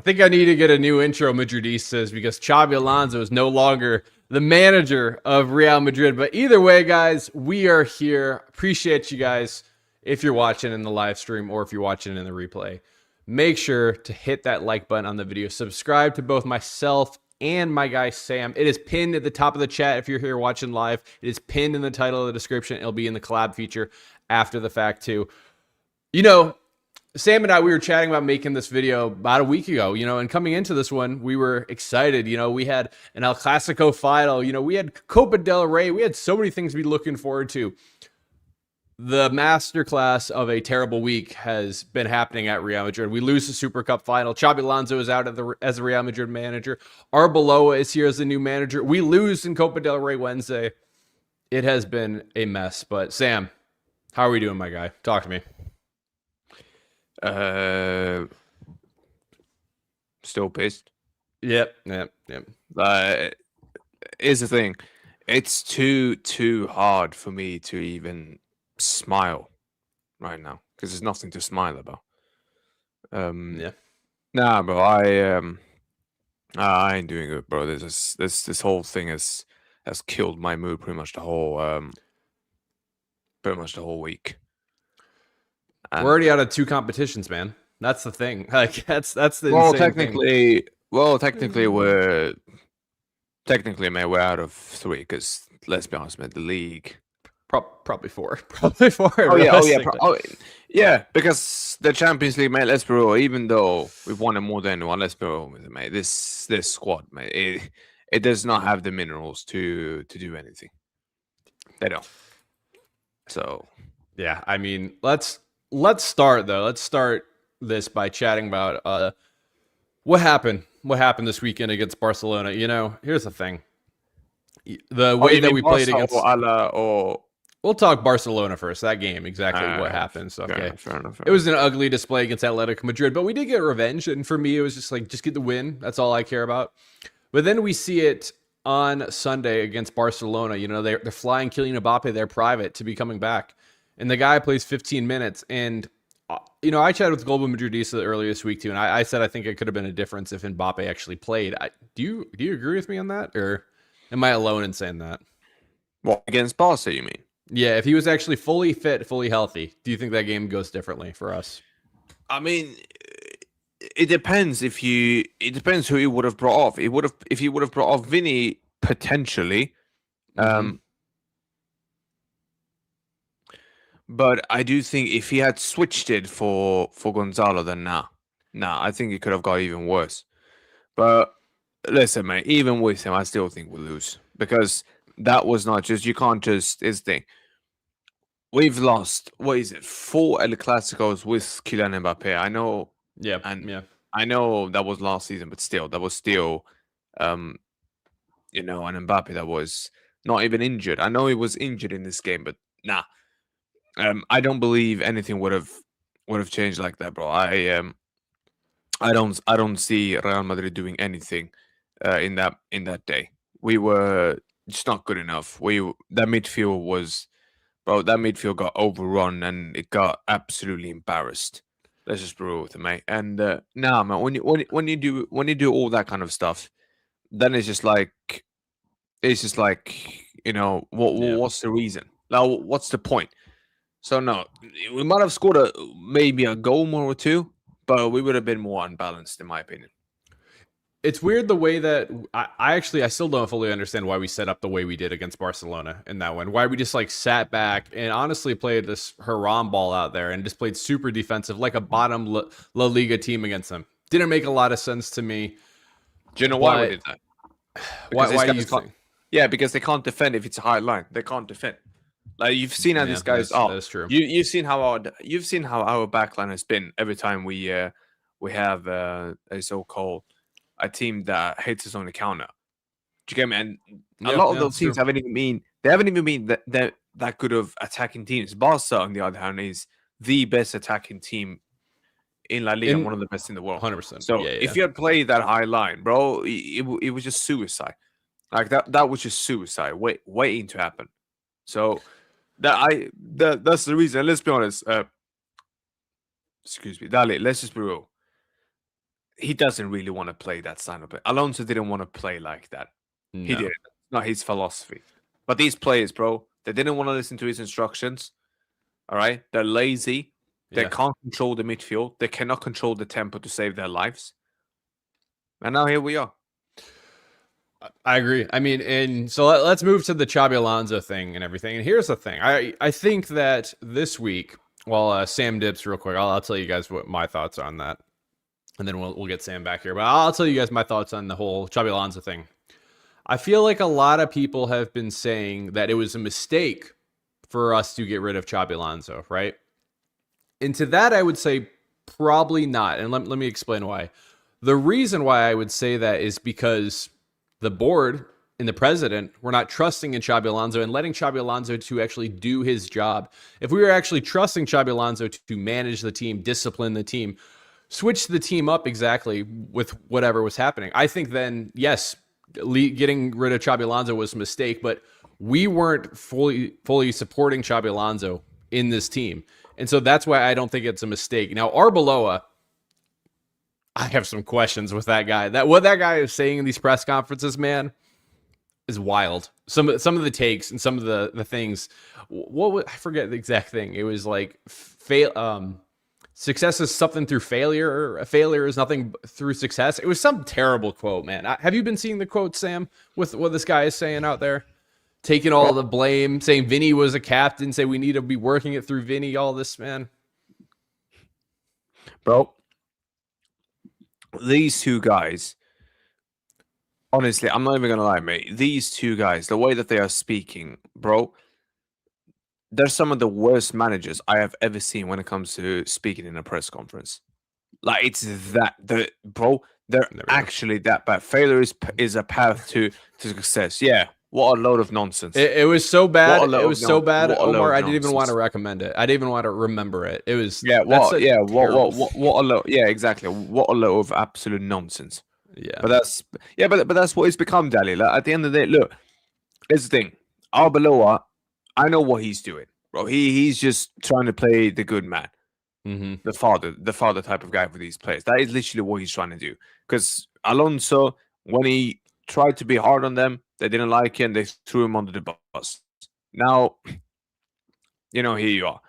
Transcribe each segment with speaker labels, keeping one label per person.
Speaker 1: think I need to get a new intro, Madridistas, because Xabi Alonso is no longer the manager of Real Madrid. But either way, guys, we are here. Appreciate you guys if you're watching in the live stream or if you're watching in the replay. Make sure to hit that like button on the video. Subscribe to both myself and my guy Sam. It is pinned at the top of the chat if you're here watching live. It is pinned in the title of the description. It'll be in the collab feature after the fact too. You know, Sam and I, we were chatting about making this video about a week ago, and coming into this one, we were excited. We had an El Clasico final, we had Copa del Rey. We had so many things to be looking forward to. The masterclass of a terrible week has been happening at Real Madrid. We lose the Super Cup final. Xabi Alonso is out as a Real Madrid manager. Arbeloa is here as the new manager. We lose in Copa del Rey Wednesday. It has been a mess. But Sam, how are we doing, my guy? Talk to me.
Speaker 2: Still pissed.
Speaker 1: Yep.
Speaker 2: Here's the thing. It's too hard for me to even smile right now because there's nothing to smile about. Nah, bro. I ain't doing good, bro. This whole thing has killed my mood pretty much the whole week.
Speaker 1: We're already out of 2 competitions, man. That's the thing. Like that's the
Speaker 2: technically we're out of 3 because let's be honest, man, the league
Speaker 1: probably 4. Probably 4.
Speaker 2: Yeah, because the Champions League, mate. Let's be real. Even though we've won it more than anyone, let's be real with it, mate. This squad, mate, it does not have the minerals to do anything. They don't. So
Speaker 1: yeah, I mean, let's start though. Let's start this by chatting about what happened. What happened this weekend against Barcelona? Here's the thing. The way that we played against we'll talk Barcelona first. That game, exactly what happened. So okay.
Speaker 2: Fair enough.
Speaker 1: It was an ugly display against Atletico Madrid, but we did get revenge, and for me it was just get the win. That's all I care about. But then we see it on Sunday against Barcelona. They're flying Kylian Mbappe, their private, to be coming back. And the guy plays 15 minutes. And, I chatted with Global Madridista earlier this week, too. And I said I think it could have been a difference if Mbappe actually played. Do you agree with me on that? Or am I alone in saying that?
Speaker 2: What, against Barca, you mean?
Speaker 1: Yeah, if he was actually fully fit, fully healthy, do you think that game goes differently for us?
Speaker 2: I mean, it depends. It depends who he would have brought off. If he would have brought off Vinny, potentially. But I do think if he had switched it for Gonzalo, then nah, I think it could have got even worse. But listen, mate, even with him, I still think we'll lose because that was not just, you can't just, is the thing. We've lost, 4 El Clasicos with Kylian Mbappe. I know.
Speaker 1: Yeah.
Speaker 2: I know that was last season, but still, that was still, an Mbappe that was not even injured. I know he was injured in this game, but nah. I don't believe anything would have changed like that, bro. I don't see Real Madrid doing anything in that day. We were just not good enough. That midfield got overrun and it got absolutely embarrassed. Let's just be real with it, mate. And man, when you do all that kind of stuff, then it's just like what's the reason? Now, what's the point? So no, we might have scored maybe a goal more or 2, but we would have been more unbalanced, in my opinion.
Speaker 1: It's weird the way that I still don't fully understand why we set up the way we did against Barcelona in that one. Why we just sat back and honestly played this Haram ball out there and just played super defensive like a bottom La Liga team against them. Didn't make a lot of sense to me.
Speaker 2: Do you know why we did that?
Speaker 1: Why do you think?
Speaker 2: Yeah, because they can't defend if it's a high line. They can't defend. Like you've seen how these guys are.
Speaker 1: That's true.
Speaker 2: You've seen how our backline has been every time we have a so-called a team that hits us on the counter. Do you get me? And a lot of those teams haven't even been that good of attacking teams. Barca, on the other hand, is the best attacking team in La Liga, one of the best in the world.
Speaker 1: 100%.
Speaker 2: So if you had played that high line, bro, it was just suicide. Like that was just suicide waiting to happen. So that's the reason. Let's be honest. Excuse me, Dali. Let's just be real. he doesn't really want to play that style of play. Alonso didn't want to play like that. He
Speaker 1: No.
Speaker 2: didn't. Not his philosophy. But these players, bro, they didn't want to listen to his instructions. All right, they're lazy. They
Speaker 1: Yeah.
Speaker 2: can't control the midfield. They cannot control the tempo to save their lives. And now here we are.
Speaker 1: I agree. I mean, and so let's move to the Xabi Alonso thing and everything. And here's the thing. I think that this week, while Sam dips real quick, I'll tell you guys what my thoughts are on that. And then we'll get Sam back here. But I'll tell you guys my thoughts on the whole Xabi Alonso thing. I feel like a lot of people have been saying that it was a mistake for us to get rid of Xabi Alonso, right? And to that, I would say probably not. And let me explain why. The reason why I would say that is because the board and the president were not trusting in Xabi Alonso and letting Xabi Alonso to actually do his job. If we were actually trusting Xabi Alonso to manage the team, discipline the team, switch the team up exactly with whatever was happening, I think then, yes, getting rid of Xabi Alonso was a mistake, but we weren't fully supporting Xabi Alonso in this team. And so that's why I don't think it's a mistake. Now, Arbeloa, I have some questions with that guy. What that guy is saying in these press conferences, man, is wild. Some of the takes and some of the things. I forget the exact thing. It was like success is something through failure, or failure is nothing through success. It was some terrible quote, man. Have you been seeing the quote, Sam, with what this guy is saying out there? Taking all the blame, saying Vinny was a captain, say we need to be working it through Vinny, all this, man.
Speaker 2: Bro, these two guys, honestly, I'm not even going to lie, mate. These two guys, the way that they are speaking, bro, they're some of the worst managers I have ever seen when it comes to speaking in a press conference. Like, it's that, bro, they're actually that bad. Failure is a path to success. Yeah. What a load of nonsense.
Speaker 1: It was so bad. It was so bad, Omar, I didn't even want to recommend it. I didn't even want to remember it. It was
Speaker 2: what a load. Yeah, exactly. What a load of absolute nonsense.
Speaker 1: Yeah.
Speaker 2: But that's what it's become, Dally. Like, at the end of the day, look, here's the thing. Arbeloa, I know what he's doing, bro. He's just trying to play the good man.
Speaker 1: Mm-hmm.
Speaker 2: The father type of guy for these players. That is literally what he's trying to do. Because Alonso, when he tried to be hard on them, they didn't like him. They threw him under the bus. Now, here you are.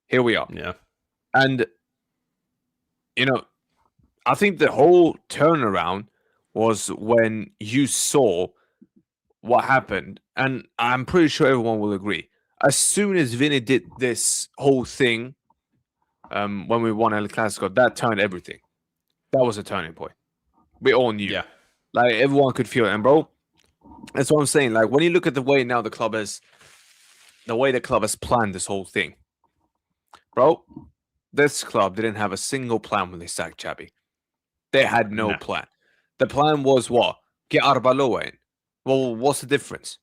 Speaker 2: Here we are.
Speaker 1: Yeah.
Speaker 2: And, I think the whole turnaround was when you saw what happened. And I'm pretty sure everyone will agree. As soon as Vinny did this whole thing, when we won El Clasico, that turned everything. That was a turning point. We all knew.
Speaker 1: Yeah.
Speaker 2: Like, everyone could feel it. And, bro, that's what I'm saying. Like, when you look at the way now the club has planned this whole thing, bro, this club didn't have a single plan when they sacked Xabi. They had no plan. The plan was what? Get Arbeloa in. Well, what's the difference?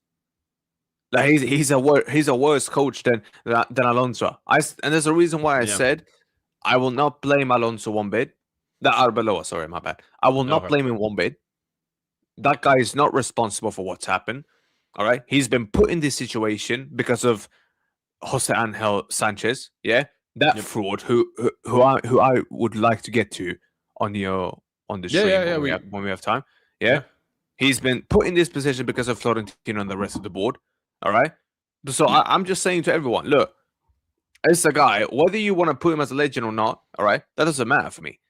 Speaker 2: Like, he's a worse coach than Alonso. And there's a reason why I said I will not blame Alonso one bit. Arbeloa, sorry, my bad. I will not blame him one bit. That guy is not responsible for what's happened. All right, he's been put in this situation because of Jose Angel Sanchez. Yeah, that fraud who I would like to get to on the stream when we have time. Yeah, he's been put in this position because of Florentino and the rest of the board. All right, so I'm just saying to everyone, look, it's a guy. Whether you want to put him as a legend or not, all right, that doesn't matter for me.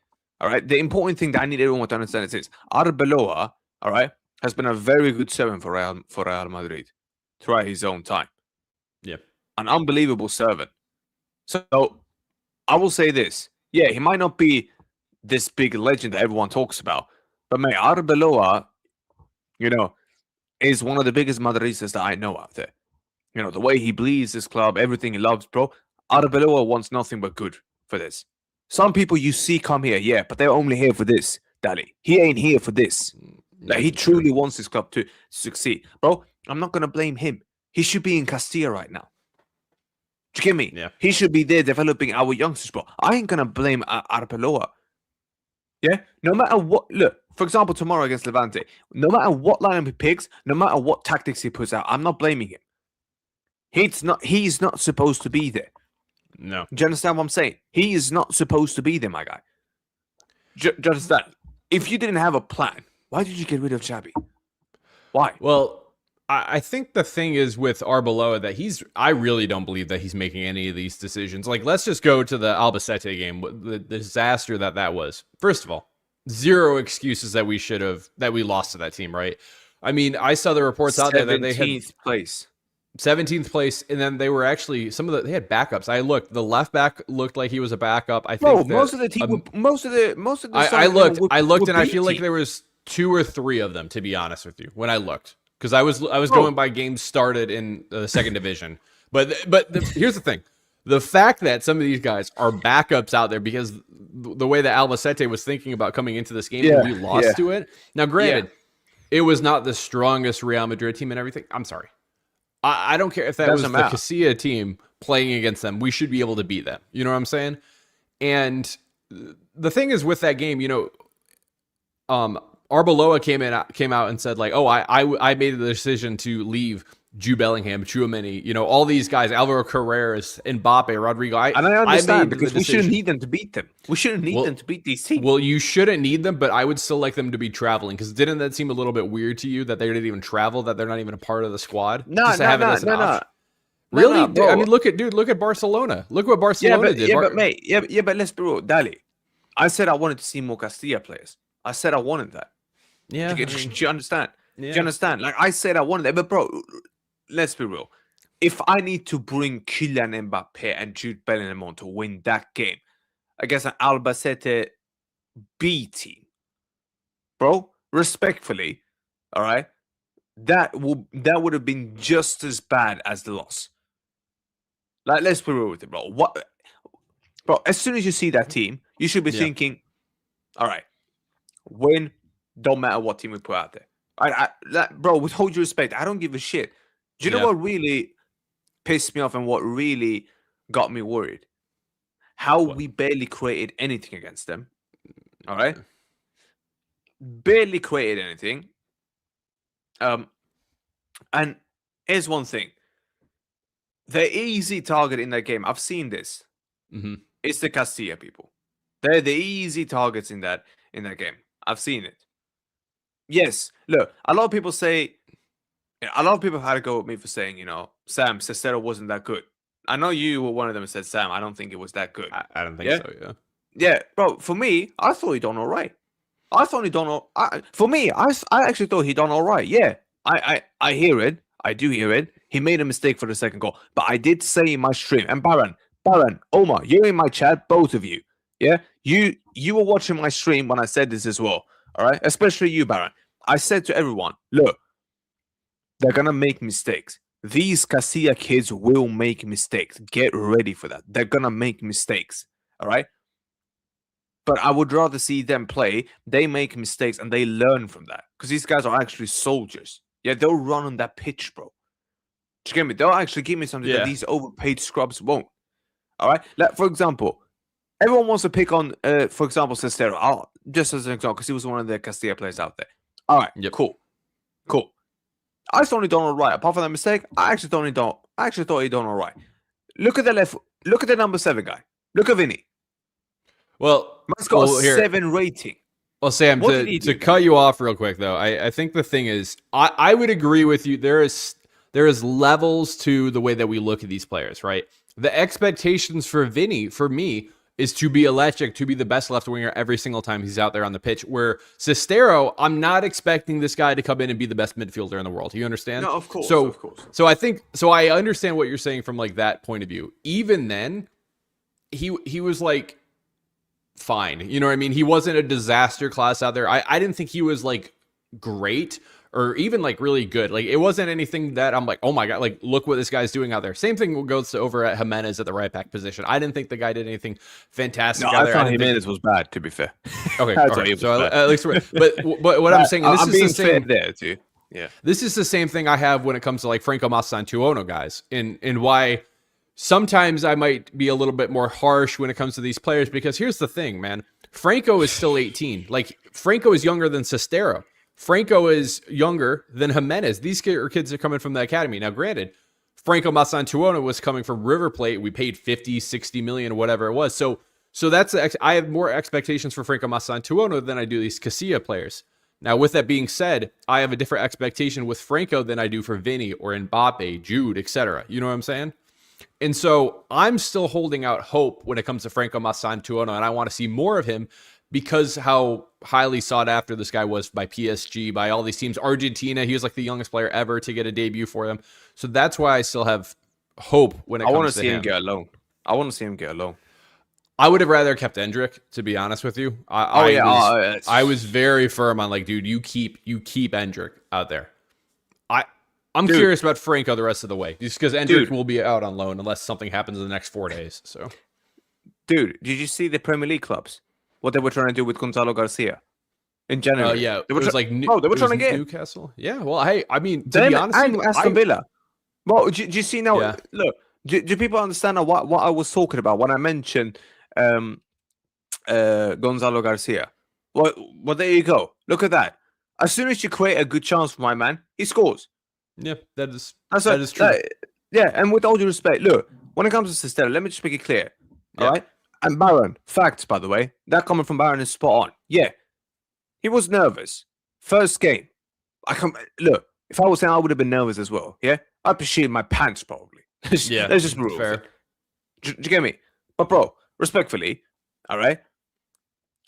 Speaker 2: All right, the important thing that I need everyone to understand is this: Arbeloa, all right, has been a very good servant for Real Madrid throughout his own time.
Speaker 1: Yeah.
Speaker 2: An unbelievable servant. So I will say this. Yeah, he might not be this big legend that everyone talks about, but mate, Arbeloa, is one of the biggest Madridistas that I know out there. The way he bleeds this club, everything he loves, bro. Arbeloa wants nothing but good for this. Some people you see come here, yeah, but they're only here for this, Dally. He ain't here for this. Like, he truly wants this club to succeed. Bro, I'm not going to blame him. He should be in Castilla right now. Do you get me?
Speaker 1: Yeah.
Speaker 2: He should be there developing our youngsters, bro. I ain't going to blame Arbeloa. Yeah? No matter what, look, for example, tomorrow against Levante, no matter what lineup he picks, no matter what tactics he puts out, I'm not blaming him. He's not supposed to be there.
Speaker 1: No.
Speaker 2: Do you understand what I'm saying? He is not supposed to be there, my guy. Do you understand? if you didn't have a plan, why did you get rid of Xabi? Why?
Speaker 1: Well, I think the thing is with Arbeloa that I really don't believe that he's making any of these decisions. Like, let's just go to the Albacete game, the disaster that was. First of all, zero excuses that we lost to that team, right? I mean, I saw the reports out there that they had
Speaker 2: 17th place.
Speaker 1: 17th place, and then they were actually they had backups. I looked, the left back looked like he was a backup. I think
Speaker 2: most of the team, most of the.
Speaker 1: I looked, and I feel like there was 2 or 3 of them, to be honest with you, when I looked, because I was going by games started in the second division. But here's the thing: the fact that some of these guys are backups out there, because the way that Albacete was thinking about coming into this game, and we lost to it. Now, granted, it was not the strongest Real Madrid team and everything. I'm sorry. I don't care if that was the Castilla team playing against them. We should be able to beat them. You know what I'm saying? And the thing is with that game, Arbeloa came out and said like, oh, I made the decision to leave Jude Bellingham, Tchouaméni, all these guys, Alvaro Carreras, Mbappe, Rodrigo.
Speaker 2: I understand, because we shouldn't need them to beat them. We shouldn't need them to beat these teams.
Speaker 1: Well, you shouldn't need them, but I would still like them to be traveling, because didn't that seem a little bit weird to you that they didn't even travel, that they're not even a part of the squad?
Speaker 2: No.
Speaker 1: Really?
Speaker 2: Bro.
Speaker 1: I mean, look at Barcelona. Look what Barcelona did.
Speaker 2: But let's be real, Dali. I said I wanted to see more Castilla players. I said I wanted that.
Speaker 1: Yeah.
Speaker 2: Do you understand? Yeah. Do you understand? Like, I said I wanted that, but bro, let's be real. If I need to bring Kylian Mbappe and Jude Bellingham on to win that game against an Albacete B team, bro, respectfully, all right, that would have been just as bad as the loss. Like, let's be real with it, bro. Bro, as soon as you see that team, you should be thinking, all right, win, don't matter what team we put out there. Bro, with all due respect, I don't give a shit. Do you know what really pissed me off and what really got me worried? How we barely created anything against them. All right? Barely created anything. And here's one thing. The easy target in that game, I've seen this.
Speaker 1: Mm-hmm.
Speaker 2: It's the Castilla people. They're the easy targets in that game. I've seen it. Yes, look, a lot of people had to go with me for saying, Sam, Cestero wasn't that good. I know you were one of them who said, Sam, I don't think it was that good.
Speaker 1: I don't think so, yeah.
Speaker 2: Yeah, bro, for me, I thought he done all right. I actually thought he done all right. Yeah, I hear it. I do hear it. He made a mistake for the second goal. But I did say in my stream, and Baran, Omar, you're in my chat, both of you. Yeah, you were watching my stream when I said this as well. All right, especially you, Baran. I said to everyone, look, they're gonna make mistakes. These Castilla kids will make mistakes. Get ready for that. They're gonna make mistakes. All right. But I would rather see them play. They make mistakes and they learn from that, because these guys are actually soldiers. Yeah, they'll run on that pitch, bro. Do you get me? They'll actually give me something that these overpaid scrubs won't. All right. Like, for example, everyone wants to pick on, for example, Cestero. Just as an example, because he was one of the Castilla players out there. All right.
Speaker 1: Yep.
Speaker 2: Cool. I thought he done all right. Apart from that mistake, I actually thought he done all right. Look at the number 7 guy. Look at Vinny.
Speaker 1: Well,
Speaker 2: Man's got a 7 rating.
Speaker 1: Well, Sam, to cut you off real quick, though, I think the thing is, I would agree with you. There is levels to the way that we look at these players, right? The expectations for Vinny, for me, is to be electric, to be the best left winger every single time he's out there on the pitch. Where Cestero, I'm not expecting this guy to come in and be the best midfielder in the world. You understand?
Speaker 2: No, of course.
Speaker 1: So I understand what you're saying from like that point of view. Even then, he was like fine. You know what I mean? He wasn't a disaster class out there. I didn't think he was like great or even like really good. Like, it wasn't anything that I'm like, oh my God, like, look what this guy's doing out there. Same thing goes to over at Jimenez at the right back position. I didn't think the guy did anything fantastic out there.
Speaker 2: I thought Jimenez was bad, to be fair.
Speaker 1: Okay. Right. So at least but what I'm saying,
Speaker 2: I'm being fair there too. Yeah.
Speaker 1: This is the same thing I have when it comes to like Franco Massantuono guys, and why sometimes I might be a little bit more harsh when it comes to these players, because here's the thing, man. Franco is still 18. Like, Franco is younger than Cestero. Franco is younger than Jimenez. These kids are coming from the academy. Now, granted, Franco Massantuono was coming from River Plate. We paid 50, 60 million, whatever it was. So So I have more expectations for Franco Masantuono than I do these Castilla players. Now, with that being said, I have a different expectation with Franco than I do for Vinny or Mbappe, Jude, etc. You know what I'm saying? And so I'm still holding out hope when it comes to Franco Masantuono, and I want to see more of him because how highly sought after this guy was by PSG, by all these teams. Argentina, he was like the youngest player ever to get a debut for them. So that's why I still have hope when it comes to him.
Speaker 2: I want to see him get a loan. I want to see him get a loan.
Speaker 1: I would have rather kept Endrick, to be honest with you. I was very firm on like, dude, you keep Endrick out there. I'm curious about Franco the rest of the way, just because Endrick will be out on loan unless something happens in the next 4 days. So,
Speaker 2: dude, did you see the Premier League clubs? What they were trying to do with Gonzalo Garcia in January?
Speaker 1: Yeah,
Speaker 2: they were
Speaker 1: like
Speaker 2: they were trying to get
Speaker 1: Newcastle. Yeah, well, hey, I mean, to
Speaker 2: them
Speaker 1: be honest,
Speaker 2: and Aston Villa. Well, do you see now?
Speaker 1: Yeah.
Speaker 2: Look, do people understand what I was talking about when I mentioned Gonzalo Garcia? Well, there you go. Look at that. As soon as you create a good chance for my man, he scores.
Speaker 1: Yeah, that is true.
Speaker 2: Yeah, and with all due respect, look, when it comes to Stella, let me just make it clear. All right? And Baron, facts, by the way, that coming from Baron is spot on. Yeah, he was nervous. First game. Look, if I was saying I would have been nervous as well, yeah? I'd be shitting my pants, probably.
Speaker 1: Yeah,
Speaker 2: that's just brutal.
Speaker 1: Fair.
Speaker 2: Do you get me? But, bro, respectfully, all right?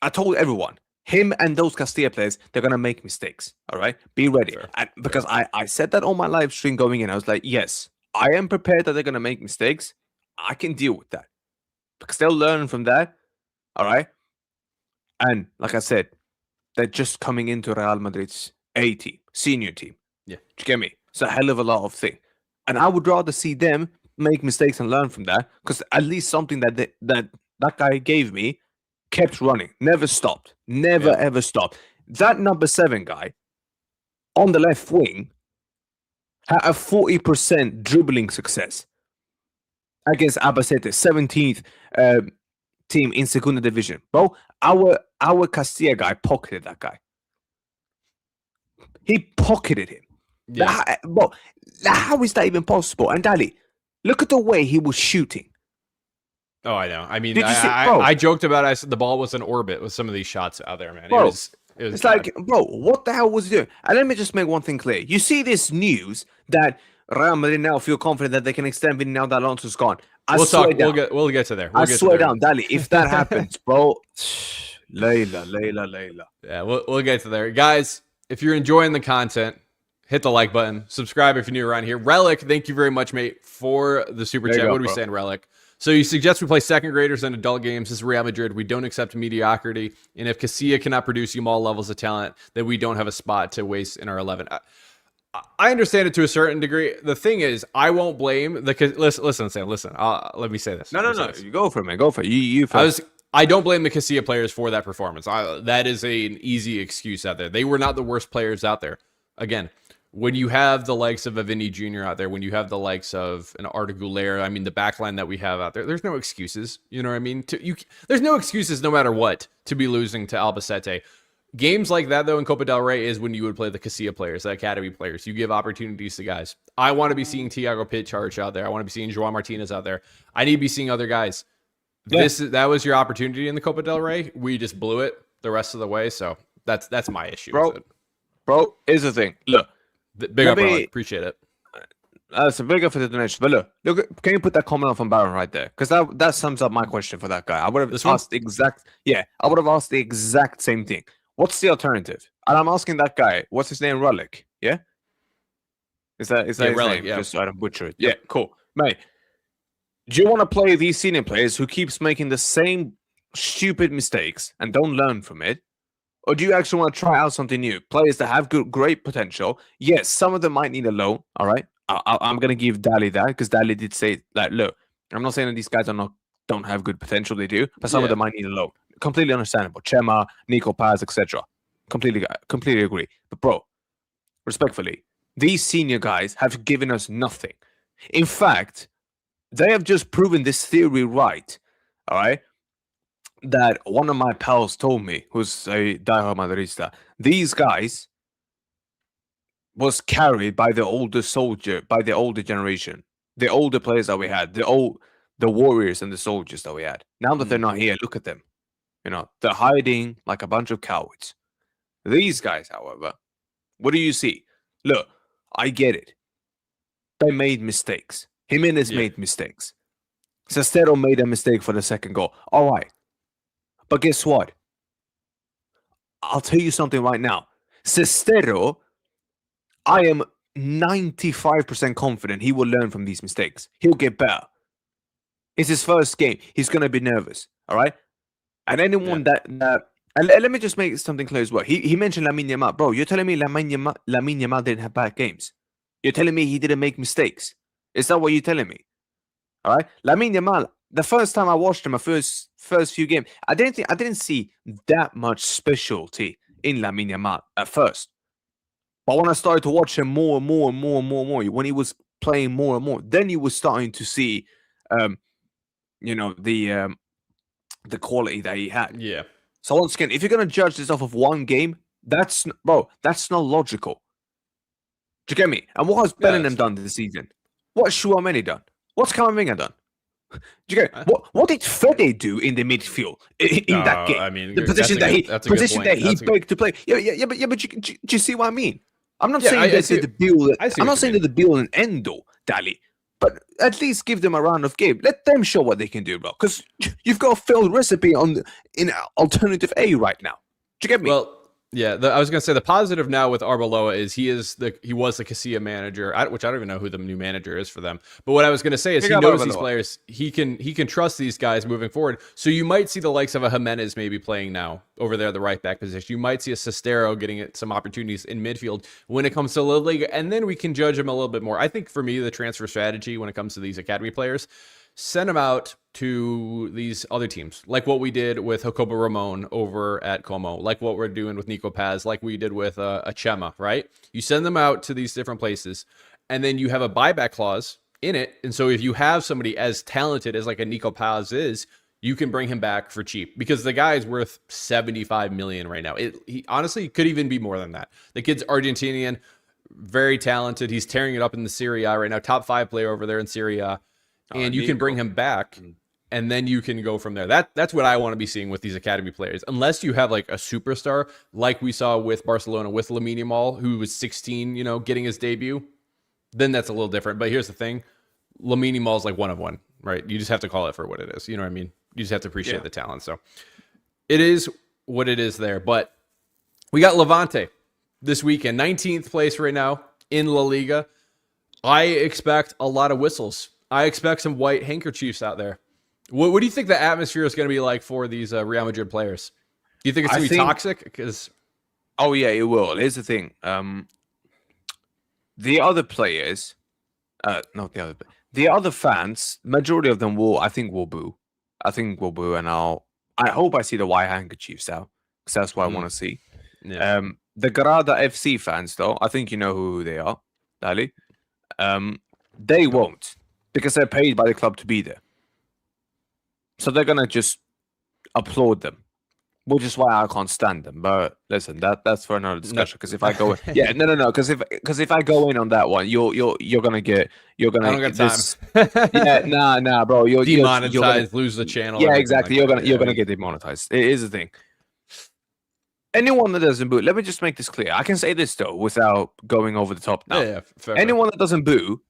Speaker 2: I told everyone, him and those Castilla players, they're going to make mistakes, all right? Be ready.
Speaker 1: Sure.
Speaker 2: And because I said that on my live stream going in. I was like, yes, I am prepared that they're going to make mistakes. I can deal with that. Because they'll learn from that, all right? And like I said, they're just coming into Real Madrid's A team, senior team.
Speaker 1: Yeah.
Speaker 2: Do you get me? It's a hell of a lot of thing. And I would rather see them make mistakes and learn from that, because at least something that guy gave me kept running, never stopped, ever stopped. That number 7 guy on the left wing had a 40% dribbling success against Albacete, 17th team in Segunda Division. Bro, our Castilla guy pocketed that guy. He pocketed him.
Speaker 1: Yeah.
Speaker 2: How is that even possible? And Dali, look at the way he was shooting.
Speaker 1: Oh, I know. I mean, I joked about it. I said the ball was in orbit with some of these shots out there, man.
Speaker 2: Bro,
Speaker 1: it was
Speaker 2: it's
Speaker 1: bad.
Speaker 2: like, bro, what the hell was he doing? And let me just make one thing clear. You see this news that Real Madrid now feel confident that they can extend Vinny now that Alonso's gone.
Speaker 1: We'll get to there.
Speaker 2: I swear down, Dali, if that happens, bro, Layla.
Speaker 1: Yeah, we'll get to there. Guys, if you're enjoying the content, hit the like button. Subscribe if you're new around here. Relic, thank you very much, mate, for the super chat. What are we saying, Relic? So you suggest we play second graders in adult games. This is Real Madrid. We don't accept mediocrity. And if Castilla cannot produce you all levels of talent, then we don't have a spot to waste in our 11. I understand it to a certain degree. The thing is, I won't blame the... Listen, Sam, listen. Let me say this.
Speaker 2: No. You go for it, man. Go for it. You first.
Speaker 1: I don't blame the Castilla players for that performance. That is an easy excuse out there. They were not the worst players out there. Again, when you have the likes of a Vinny Jr. out there, when you have the likes of an Arda Güler, I mean, the backline that we have out there, there's no excuses. You know what I mean? There's no excuses no matter what to be losing to Albacete. Games like that, though, in Copa del Rey is when you would play the Castilla players, the academy players. You give opportunities to guys. I want to be seeing Thiago Pitcharge out there. I want to be seeing Joao Martinez out there. I need to be seeing other guys. Yeah. That was your opportunity in the Copa del Rey. We just blew it the rest of the way. So that's my issue.
Speaker 2: Bro, here's the thing. Look.
Speaker 1: Big up, Relic. Appreciate it.
Speaker 2: It's a big up for the donation. But look, can you put that comment on from Baron right there? Because that sums up my question for that guy. I would have asked the exact same thing. What's the alternative? And I'm asking that guy, what's his name? Relic, yeah? Is that his
Speaker 1: Relic,
Speaker 2: name?
Speaker 1: yeah.
Speaker 2: Just so I don't butcher it. Yeah, cool. Mate, do you want to play these senior players who keeps making the same stupid mistakes and don't learn from it? Or do you actually want to try out something new? Players that have great potential. Yes, some of them might need a loan, all right? I'm going to give Dali that, because Dali did say, like, look, I'm not saying that these guys don't have good potential, they do, but some of them might need a loan. Completely understandable. Chema, Nico Paz, etc. Completely agree. But bro, respectfully, these senior guys have given us nothing. In fact, they have just proven this theory right. All right, that one of my pals told me, who's a diehard Madridista. These guys was carried by the older soldier, by the older generation, the older players that we had, the warriors and the soldiers that we had. Now that they're not here, look at them. You know, they're hiding like a bunch of cowards. These guys, however, what do you see? Look, I get it. They made mistakes. Jimenez made mistakes. Sestero made a mistake for the second goal. All right. But guess what? I'll tell you something right now. Sestero, I am 95% confident he will learn from these mistakes. He'll get better. It's his first game. He's going to be nervous. All right? And anyone that and let me just make something clear as well. He mentioned Lamine Yamal. Bro, you're telling me Lamine Yamal didn't have bad games? You're telling me he didn't make mistakes? Is that what you're telling me? All right? Lamine Yamal, the first time I watched him, my first few games, I didn't see that much specialty in Lamine Yamal at first. But when I started to watch him more and more, when he was playing more and more, then you were starting to see, you know, the quality that he had.
Speaker 1: Yeah.
Speaker 2: So once again, if you're gonna judge this off of one game, that's not logical. Do you get me? And what has Bellingham done this season? What's Chouameni done? What's Camavinga done? Do you get it? What did Fede do in the midfield in that game?
Speaker 1: I mean,
Speaker 2: the position that he begged to play. Yeah. But do you see what I mean? I'm not saying this is the build. I'm not saying that the build and end all, Dally. But at least give them a round of game. Let them show what they can do, bro. Because you've got a failed recipe in alternative A right now. Do you get me?
Speaker 1: Well, yeah. I was gonna say the positive now with Arbeloa is he was the Casilla manager, which I don't even know who the new manager is for them. But what I was gonna say is he knows these players. He can trust these guys moving forward. So you might see the likes of a Jimenez maybe playing now over there, the right back position. You might see a Sestero getting some opportunities in midfield when it comes to La Liga, and then we can judge him a little bit more. I think for me, the transfer strategy when it comes to these academy players, send them out to these other teams, like what we did with Jacobo Ramon over at Como, like what we're doing with Nico Paz, like we did with Achema, right? You send them out to these different places, and then you have a buyback clause in it. And so if you have somebody as talented as like a Nico Paz is, you can bring him back for cheap because the guy is worth 75 million right now. He honestly could even be more than that. The kid's Argentinian, very talented. He's tearing it up in the Serie A right now, top 5 player over there in Serie A. And you can bring him back, and then you can go from there. That's what I want to be seeing with these academy players. Unless you have like a superstar, like we saw with Barcelona with Lamine Yamal, who was 16, you know, getting his debut, then that's a little different. But here's the thing. Lamine Yamal is like one of one, right? You just have to call it for what it is. You know what I mean? You just have to appreciate the talent. So it is what it is there. But we got Levante this weekend, 19th place right now in La Liga. I expect a lot of whistles. I expect some white handkerchiefs out there. What do you think the atmosphere is going to be like for these Real Madrid players? Do you think it's going to be toxic? Because
Speaker 2: oh yeah, it will. Here's the thing. The other players, the other fans, majority of them will boo. I think will boo, and I hope I see the white handkerchiefs out because that's what I want to see. Yeah. The Garada FC fans, though, I think you know who they are, Dali. They won't. Because they're paid by the club to be there. So they're going to just applaud them. Which is why I can't stand them. But listen, that's for another discussion. Because if I go in... no. Because if I go in on that one, you're gonna get... I don't
Speaker 1: get time.
Speaker 2: Nah, bro. You're
Speaker 1: demonetized, lose the channel.
Speaker 2: Yeah, exactly. Like you're gonna get demonetized. It is the thing. Anyone that doesn't boo... Let me just make this clear. I can say this, though, without going over the top now.
Speaker 1: Yeah, fair.
Speaker 2: Anyone that doesn't boo...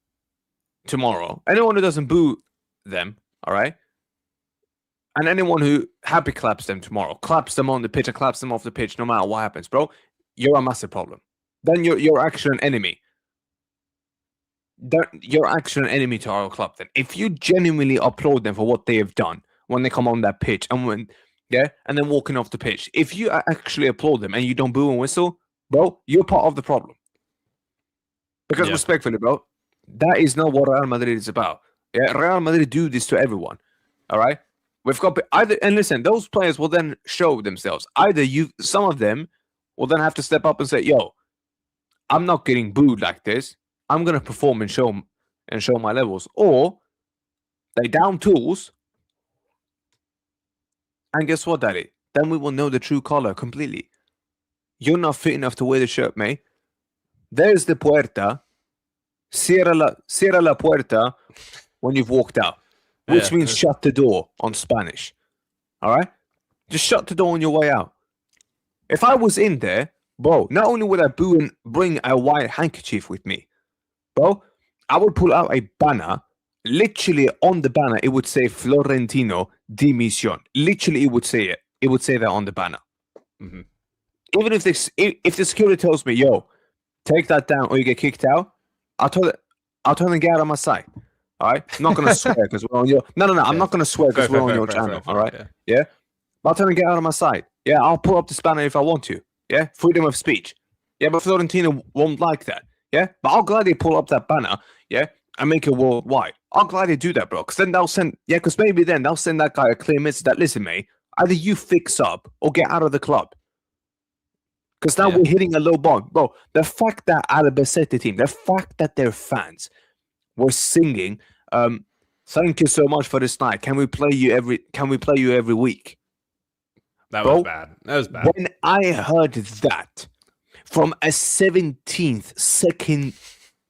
Speaker 2: tomorrow, anyone who doesn't boo them, all right, and anyone who happy claps them tomorrow, claps them on the pitch and claps them off the pitch, no matter what happens, bro, you're a massive problem. Then you're actually an enemy. You're actually an enemy to our club. Then, if you genuinely applaud them for what they have done when they come on that pitch and and then walking off the pitch, if you actually applaud them and you don't boo and whistle, bro, you're part of the problem. Because respectfully, bro. That is not what Real Madrid is about. Yeah, Real Madrid do this to everyone. All right, we've got either, and listen, those players will then show themselves. Either some of them will then have to step up and say, "Yo, I'm not getting booed like this. I'm gonna perform and show my levels." Or they down tools, and guess what, Daddy? Then we will know the true color completely. You're not fit enough to wear the shirt, mate. There's the puerta. Cierra la puerta when you've walked out. which
Speaker 1: Yeah.
Speaker 2: means shut the door on Spanish. All right? Just shut the door on your way out. If I was in there, bro, not only would I boo and bring a white handkerchief with me, bro, I would pull out a banner. Literally on the banner, it would say Florentino Dimisión. Literally, it would say it. It would say that on the banner.
Speaker 1: Mm-hmm.
Speaker 2: Even if the security tells me, yo, take that down or you get kicked out, I'll tell them get out of my sight. All right? I'm not gonna swear because we're on your No. I'm not gonna swear because we're on your channel. All right? Yeah. I'll tell them get out of my sight. Yeah, I'll pull up this banner if I want to. Yeah, freedom of speech. Yeah, but Florentino won't like that. Yeah, but I'll gladly pull up that banner. Yeah, and make it worldwide. I'll gladly do that, bro. Because then they'll send. Yeah, because maybe then they'll send that guy a clear message that listen, mate, either you fix up or get out of the club. Because now we're hitting a low bond, bro. The fact that Albacete team, the fact that their fans were singing, "Thank you so much for this night. Can we play you every week?"
Speaker 1: That was bad. That was bad.
Speaker 2: When I heard that from a 17th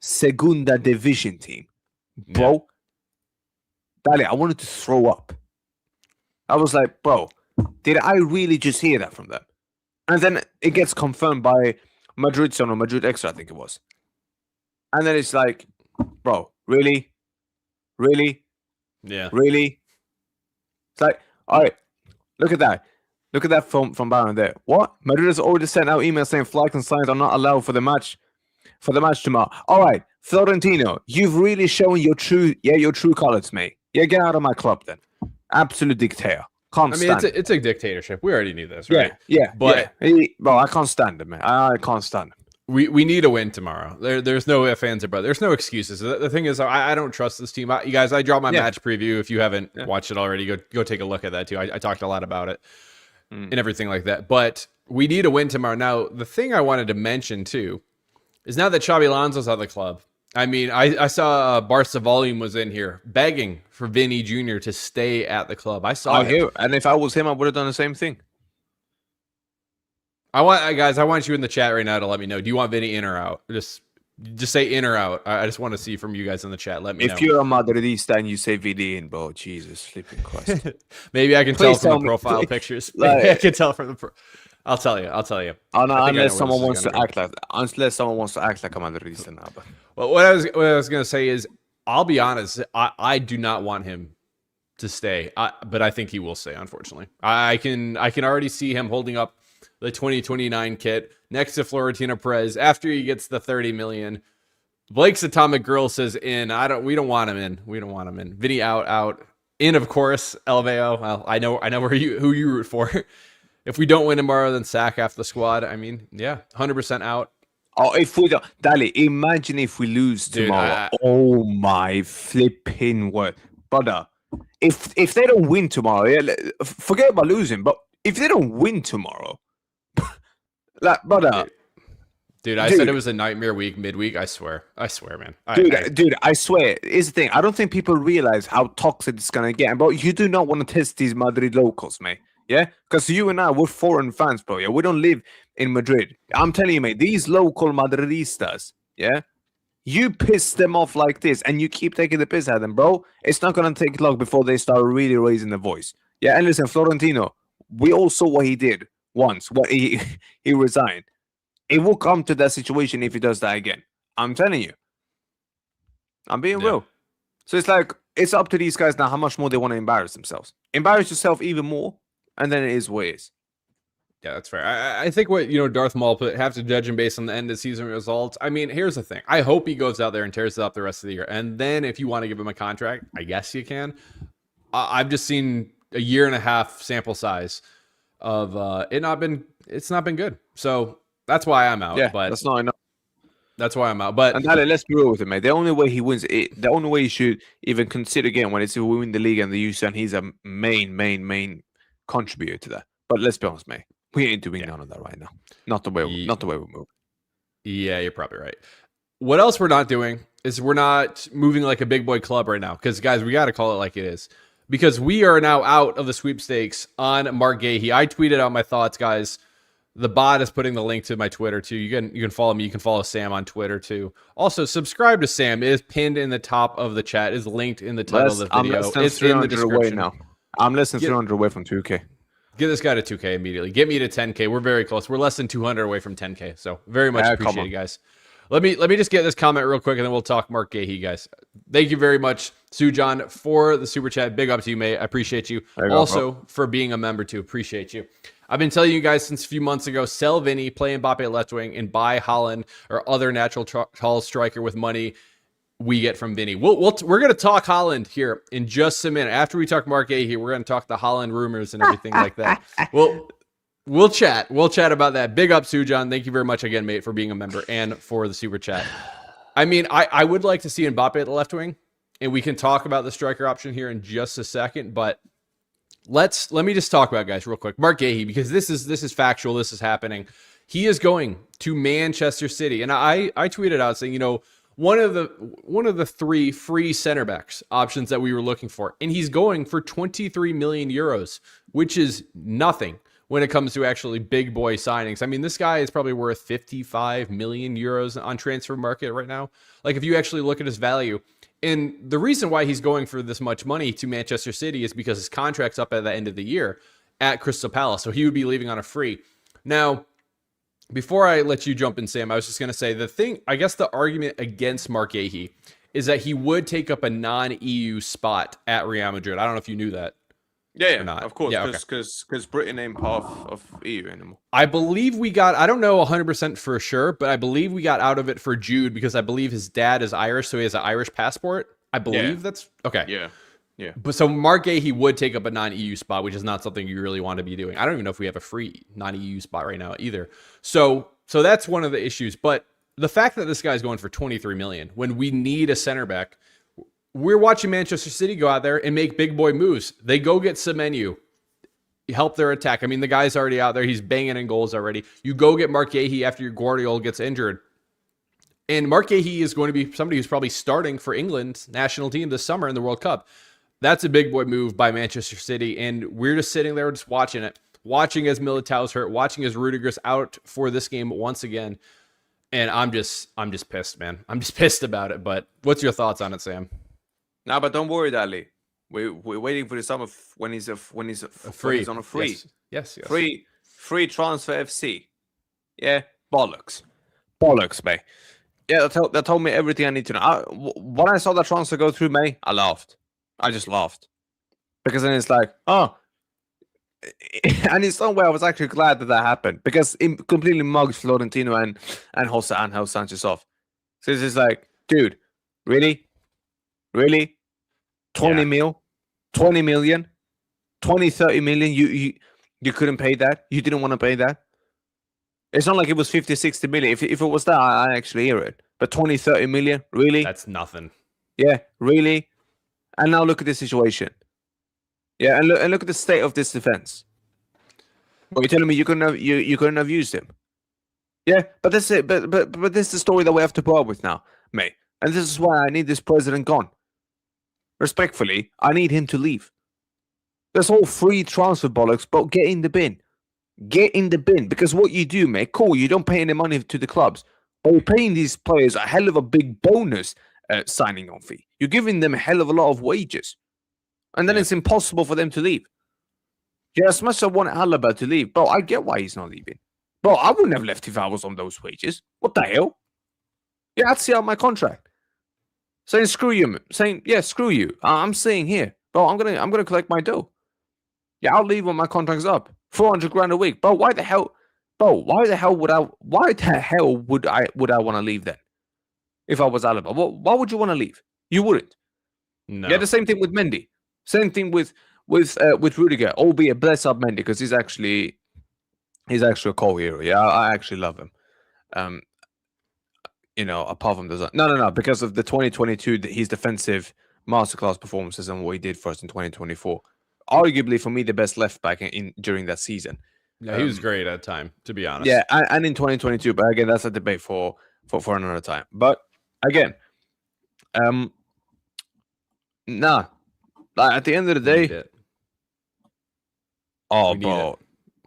Speaker 2: Segunda Division team, bro, Dali, I wanted to throw up. I was like, bro, did I really just hear that from them? And then it gets confirmed by Madrid or Madrid Extra, I think it was. And then it's like, bro, really? Really?
Speaker 1: Yeah.
Speaker 2: Really? It's like, all right, look at that. Look at that from Baron there. What? Madrid has already sent out emails saying flags and signs are not allowed for the match tomorrow. All right, Florentino, you've really shown your true colors, mate. Yeah, get out of my club then. Absolute dictator. Can't stand
Speaker 1: it's a dictatorship. We already knew this, right?
Speaker 2: Yeah.
Speaker 1: But
Speaker 2: bro, I can't stand him, man. I can't stand him.
Speaker 1: We need a win tomorrow. There's no ifs, ands, or buts. There's no excuses. The thing is, I don't trust this team. You guys, I dropped my match preview. If you haven't watched it already, go take a look at that too. I talked a lot about it and everything like that. But we need a win tomorrow. Now, the thing I wanted to mention too is now that Xabi Alonso's at the club. I mean, I saw Barca Volume was in here begging for Vinny Jr. to stay at the club. I saw it.
Speaker 2: And if I was him, I would have done the same thing.
Speaker 1: I want you in the chat right now to let me know. Do you want Vinny in or out? Just say in or out. I just want to see from you guys in the chat. Let me know.
Speaker 2: If you're a Madridista and you say Vinny in, bro, Jesus, flipping Christ.
Speaker 1: Maybe I can tell from the profile pictures. Maybe I can tell from the I'll tell you.
Speaker 2: Oh, no, unless someone wants to act like a Madridista now. But.
Speaker 1: Well, what I was going to say is, I'll be honest. I do not want him to stay, but I think he will stay. Unfortunately, I can already see him holding up the 2029 kit next to Florentino Perez after he gets the 30 million. Blake's Atomic Girl says in. We don't want him in. We don't want him in. Vinny out. In, of course. LVO. Well, I know who you root for. If we don't win tomorrow, then sack half the squad. I mean, 100% out.
Speaker 2: Oh, if we don't, Dali, imagine if we lose tomorrow. Oh my flipping word, brother! If they don't win tomorrow, forget about losing. But if they don't win tomorrow, like, brother,
Speaker 1: dude, I said it was a nightmare week, midweek. I swear, man.
Speaker 2: Dude, I swear. Here's the thing. I don't think people realize how toxic it's gonna get. But you do not want to test these Madrid locals, mate. Yeah, because you and I, we're foreign fans, bro. Yeah, we don't live in Madrid. I'm telling you, mate, these local Madridistas, yeah, you piss them off like this and you keep taking the piss at them, bro. It's not going to take long before they start really raising the voice. Yeah, and listen, Florentino, we all saw what he did once, what he resigned. It will come to that situation if he does that again. I'm telling you. I'm being real. So it's like, it's up to these guys now how much more they want to embarrass themselves. Embarrass yourself even more. And then it is what it is.
Speaker 1: Yeah, that's fair. I think what, Darth Maul have to judge him based on the end of season results. I mean, here's the thing. I hope he goes out there and tears it up the rest of the year. And then if you want to give him a contract, I guess you can. I've just seen a 1.5 year sample size of it's not been good. So that's why I'm out.
Speaker 2: Yeah,
Speaker 1: but
Speaker 2: that's not enough.
Speaker 1: That's why I'm out. But
Speaker 2: and let's be real with him, mate. The only way he wins it, the only way he should even consider again when it's to win the league and the UCL, he's a main contributor to that. But let's be honest, mate. We ain't doing none of that right now. Not the way we move.
Speaker 1: Yeah, you're probably right. What else we're not doing is we're not moving like a big boy club right now. Because, guys, we got to call it like it is. Because we are now out of the sweepstakes on Marc Guehi. I tweeted out my thoughts, guys. The bot is putting the link to my Twitter too. You can follow me. You can follow Sam on Twitter too. Also, subscribe to Sam. It is pinned in the top of the chat. It is linked in the title of the
Speaker 2: I'm
Speaker 1: video.
Speaker 2: less than
Speaker 1: It's in the
Speaker 2: 300 away
Speaker 1: description.
Speaker 2: now. I'm less than 300 away from 2K.
Speaker 1: Get this guy to 2K immediately. Get me to 10K. We're very close. We're less than 200 away from 10K. So very much appreciated, guys. Let me just get this comment real quick, and then we'll talk Marc Guehi, guys. Thank you very much, Sujan, for the super chat. Big up to you, mate. I appreciate you. Also, for being a member, too. Appreciate you. I've been telling you guys since a few months ago, sell Vinny, play Mbappe at left wing, and buy Haaland or other natural tall striker with money we get from Vinny. We're going to talk Haaland here in just a minute. After we talk Marc Guehi, we're going to talk the Haaland rumors and everything like that. We'll chat. We'll chat about that. Big up, Sujan. Thank you very much again, mate, for being a member and for the super chat. I mean, I would like to see Mbappe at the left wing, and we can talk about the striker option here in just a second, but let me just talk about it, guys, real quick. Marc Guehi, because this is factual. This is happening. He is going to Manchester City, and I tweeted out saying, one of the 3 free center backs options that we were looking for, and he's going for 23 million euros, which is nothing when it comes to actually big boy signings. I mean, this guy is probably worth 55 million euros on transfer market right now. Like, if you actually look at his value. And the reason why he's going for this much money to Manchester City is because his contract's up at the end of the year at Crystal Palace. So he would be leaving on a free. Now, before I let you jump in, Sam, I was just going to say the argument against Marc Guehi is that he would take up a non-EU spot at Real Madrid. I don't know if you knew that.
Speaker 2: Yeah, of course, because Britain ain't part of EU anymore.
Speaker 1: I believe we got, I don't know 100% for sure, but I believe we got out of it for Jude because I believe his dad is Irish, so he has an Irish passport. I believe that's, okay.
Speaker 2: Yeah.
Speaker 1: But so Marc Guehi would take up a non-EU spot, which is not something you really want to be doing. I don't even know if we have a free non-EU spot right now either. So that's one of the issues. But the fact that this guy's going for 23 million when we need a center back, we're watching Manchester City go out there and make big boy moves. They go get Semenyo, help their attack. I mean, the guy's already out there. He's banging in goals already. You go get Marc Guehi after your Guardiola gets injured. And Marc Guehi is going to be somebody who's probably starting for England's national team this summer in the World Cup. That's a big boy move by Manchester City. And we're just sitting there just watching it. Watching as Militao's hurt. Watching as Rudiger's out for this game once again. And I'm just pissed, man. I'm just pissed about it. But what's your thoughts on it, Sam?
Speaker 2: No, but don't worry, Dally. We're waiting for the summer when he's on a free.
Speaker 1: Yes.
Speaker 2: Free transfer FC. Yeah, bollocks, mate. Yeah, that told me everything I need to know. When I saw that transfer go through, mate, I laughed. I just laughed because then it's like, oh, and in some way I was actually glad that happened because it completely mugged Florentino and Jose Angel Sanchez off. So it's just like, dude, really? 20 million, 30 million. You couldn't pay that. You didn't want to pay that. It's not like it was 50, 60 million. If it was that, I actually hear it. But 20, 30 million, really?
Speaker 1: That's nothing.
Speaker 2: Yeah, really? And now look at the situation. Yeah, and look at the state of this defense. Well, you're telling me you couldn't have used him? Yeah, but that's it. But this is the story that we have to put up with now, mate. And this is why I need this president gone. Respectfully, I need him to leave. This whole free transfer bollocks, but get in the bin. Get in the bin. Because what you do, mate, cool, you don't pay any money to the clubs. But you're paying these players a hell of a big bonus signing on fee. You're giving them a hell of a lot of wages. And then it's impossible for them to leave. Yeah, as much as I want Alaba to leave, bro, I get why he's not leaving. Bro, I wouldn't have left if I was on those wages. What the hell? Yeah, I'd see out my contract. Saying screw you, screw you. I'm saying here, bro, I'm gonna collect my dough. Yeah, I'll leave when my contract's up. 400 grand a week, bro. Why the hell would I want to leave then? If I was Alaba, why would you want to leave? You wouldn't.
Speaker 1: No.
Speaker 2: Yeah, the same thing with Mendy. Same thing with Rudiger. Albeit bless up Mendy because he's actually a co-hero. Yeah, I actually love him. Apart from the no, because of the 2022, his defensive masterclass performances and what he did for us in 2024. Arguably, for me, the best left back during that season.
Speaker 1: Yeah, he was great at the time, to be honest.
Speaker 2: Yeah, and in 2022, but again, that's a debate for another time. But again, at the end of the day, bro,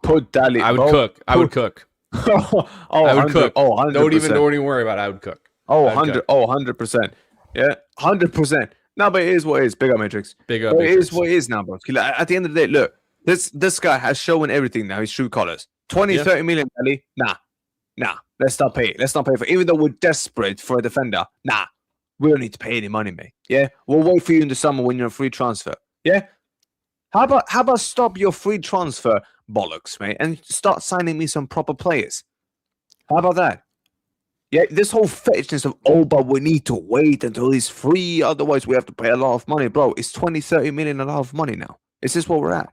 Speaker 2: put Dally.
Speaker 1: I would
Speaker 2: bro,
Speaker 1: cook. I would cook.
Speaker 2: oh,
Speaker 1: I would cook.
Speaker 2: Oh, 100%.
Speaker 1: Don't even worry about it. I would cook.
Speaker 2: Oh,
Speaker 1: I would
Speaker 2: 100.
Speaker 1: cook.
Speaker 2: Oh, 100%. Yeah, 100%. No, but it is what it is. Big up, Matrix.
Speaker 1: Big up.
Speaker 2: But it is what it is now, bro. Like, at the end of the day, look, this guy has shown everything now. His true colors. 20, 30 million, Dally. Nah. Let's not pay. Let's not pay for it. Even though we're desperate for a defender. Nah. We don't need to pay any money, mate. Yeah? We'll wait for you in the summer when you're a free transfer. Yeah? How about stop your free transfer bollocks, mate, and start signing me some proper players? How about that? Yeah, this whole fetishness of, but we need to wait until he's free, otherwise we have to pay a lot of money. Bro, it's 20, 30 million a lot of money now. Is this where we're at?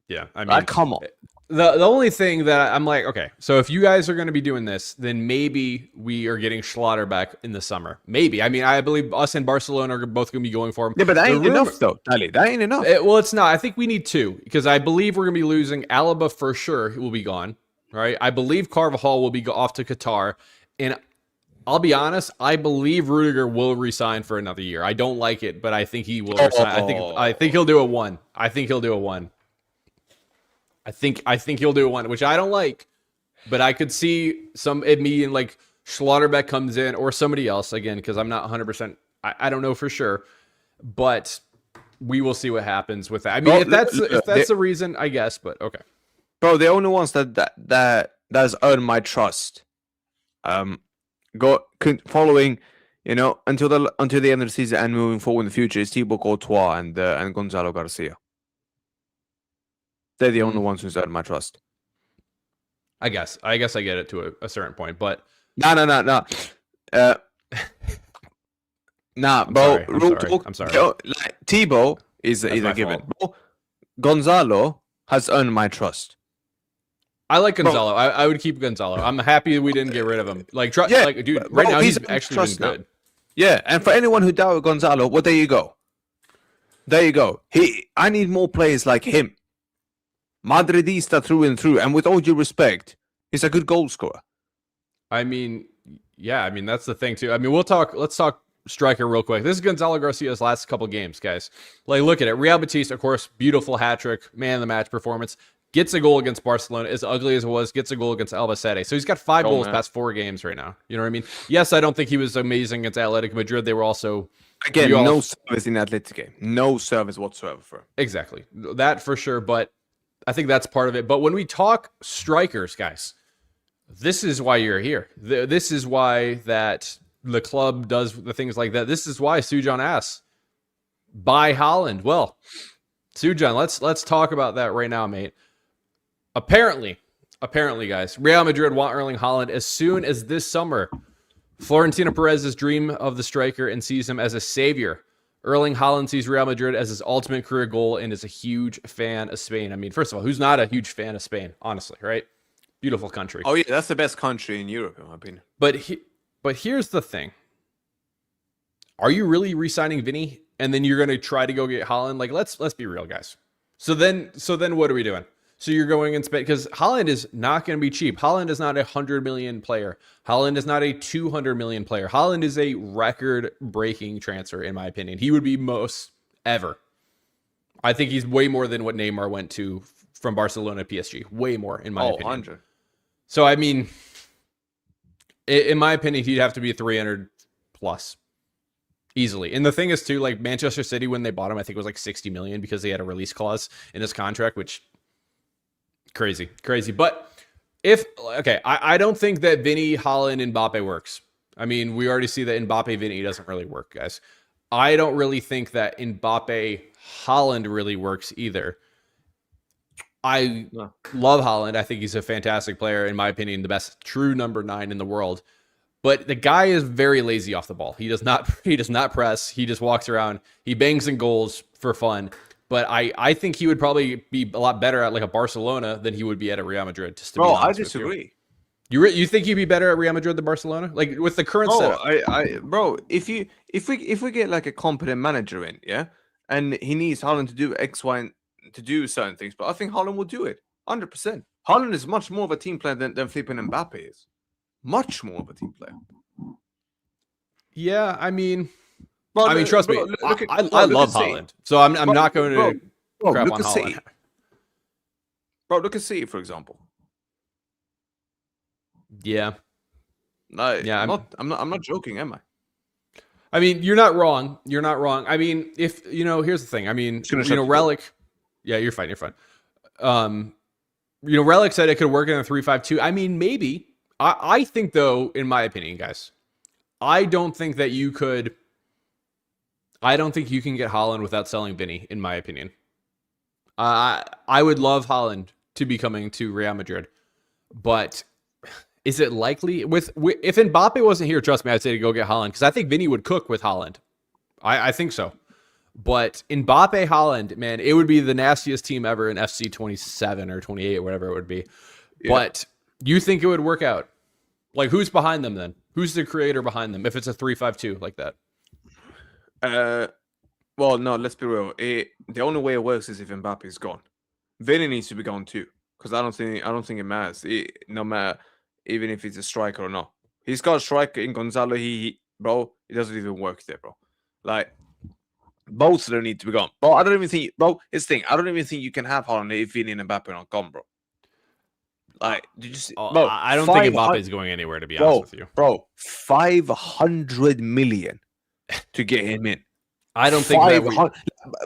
Speaker 1: Yeah, I mean,
Speaker 2: come on.
Speaker 1: The only thing that I'm like, okay, so if you guys are going to be doing this, then maybe we are getting Schlatter back in the summer. Maybe. I mean, I believe us and Barcelona are both going to be going for him.
Speaker 2: Yeah, but that ain't enough, though, Dally. That ain't enough.
Speaker 1: Well, it's not. I think we need two, because I believe we're going to be losing Alaba for sure. He will be gone, right? I believe Carvajal will be off to Qatar. And I'll be honest, I believe Rudiger will resign for another year. I don't like it, but I think he will resign. I think he'll do a one. I think he'll do a one. I think he'll do one, which I don't like, but I could see me and like Schlotterbeck comes in or somebody else again, because I'm not 100%. I don't know for sure, but we will see what happens with that. I mean, if that's the reason, I guess, but okay.
Speaker 2: Bro, the only ones that's earned my trust, following, until the end of the season and moving forward in the future is Thibaut Courtois and Gonzalo Garcia. They're the only ones who's earned my trust.
Speaker 1: I guess I get it to a certain point, but
Speaker 2: no. Bro.
Speaker 1: I'm sorry.
Speaker 2: Like, Thibaut is a given. Bro, Gonzalo has earned my trust.
Speaker 1: I like Gonzalo. I would keep Gonzalo. I'm happy we didn't get rid of him. Dude, right now he's actually been good.
Speaker 2: Yeah, and for anyone who doubted Gonzalo, well, there you go. I need more players like him. Madridista through and through, and with all due respect, he's a good goal scorer.
Speaker 1: I mean, yeah, that's the thing too. I mean, let's talk striker real quick. This is Gonzalo Garcia's last couple games, guys. Like, look at it. Real Betis, of course, beautiful hat trick, man of the match performance. Gets a goal against Barcelona, as ugly as it was, gets a goal against Albacete. So he's got 5 goals past 4 games right now. You know what I mean? Yes, I don't think he was amazing against Atletico Madrid. They were also...
Speaker 2: Again, no service in the Atletico game. No service whatsoever for him.
Speaker 1: Exactly. That for sure, but I think that's part of it. But when we talk strikers, guys, this is why you're here. This is why that the club does the things like that. This is why Sujan asks, buy Haaland. Well, Sujan, let's talk about that right now, mate. Apparently, guys, Real Madrid want Erling Haaland as soon as this summer. Florentino Perez's dream of the striker and sees him as a savior. Erling Haaland sees Real Madrid as his ultimate career goal and is a huge fan of Spain. I mean, first of all, who's not a huge fan of Spain, honestly, right? Beautiful country.
Speaker 2: Oh, yeah, that's the best country in Europe, in my opinion.
Speaker 1: But here's the thing. Are you really re-signing Vinny? And then you're going to try to go get Haaland? Like, let's be real, guys. So then what are we doing? So you're going and spend, because Haaland is not going to be cheap. Haaland is not a 100 million player. Haaland is not a 200 million player. Haaland is a record-breaking transfer, in my opinion. He would be most ever. I think he's way more than what Neymar went to from Barcelona to PSG. Way more, in my opinion.
Speaker 2: 100.
Speaker 1: So, I mean, in my opinion, he'd have to be 300 plus. Easily. And the thing is, too, like Manchester City, when they bought him, I think it was like 60 million because he had a release clause in his contract, which... Crazy. But I don't think that Vinny, Haaland, and Mbappe works. I mean, we already see that Mbappe, Vinny doesn't really work, guys. I don't really think that Mbappe, Haaland really works either. I love Haaland. I think he's a fantastic player, in my opinion, the best true number 9 in the world. But the guy is very lazy off the ball. He does not press. He just walks around. He bangs in goals for fun. But I think he would probably be a lot better at like a Barcelona than he would be at a Real Madrid. Just to be honest,
Speaker 2: I disagree.
Speaker 1: You think he'd be better at Real Madrid than Barcelona? Like with the current setup?
Speaker 2: If we get like a competent manager in, yeah, and he needs Haaland to do X, Y, and to do certain things, but I think Haaland will do it 100%. Haaland is much more of a team player than flipping Mbappe is. Much more of a team player.
Speaker 1: Yeah, I mean.
Speaker 2: Bro,
Speaker 1: trust me, I love Haaland, so I'm not going to crap on Haaland.
Speaker 2: Bro, look at City, for example.
Speaker 1: Yeah.
Speaker 2: Like,
Speaker 1: Yeah.
Speaker 2: I'm not joking, am I?
Speaker 1: I mean, you're not wrong. You're not wrong. I mean, if here's the thing. I mean,
Speaker 2: Just gonna shut the door.
Speaker 1: Relic. Yeah, you're fine. You're fine. Relic said it could work in a 3-5-2. I mean, maybe. I think, though, in my opinion, guys, I don't think you can get Haaland without selling Vinny, in my opinion. I would love Haaland to be coming to Real Madrid, but is it likely? If Mbappe wasn't here, trust me, I'd say to go get Haaland, because I think Vinny would cook with Haaland. I think so. But Mbappe, Haaland, man, it would be the nastiest team ever in FC 27 or 28, whatever it would be. Yeah. But you think it would work out? Like, who's behind them then? Who's the creator behind them if it's a 3-5-2 like that?
Speaker 2: Well, no, let's be real. The only way it works is if Mbappe is gone. Vinny needs to be gone too, because I don't think it matters. No matter even if he's a striker or not. He's got a striker in Gonzalo. Bro, it doesn't even work there, bro. Like, both of them need to be gone. Bro, I don't even think, bro, here's the thing. I don't even think you can have Haaland if Vinny and Mbappe are not gone, bro. Like, did you see? Bro,
Speaker 1: I don't think Mbappe is going anywhere, to be honest with you.
Speaker 2: Bro, 500 million to get him in.
Speaker 1: I don't think that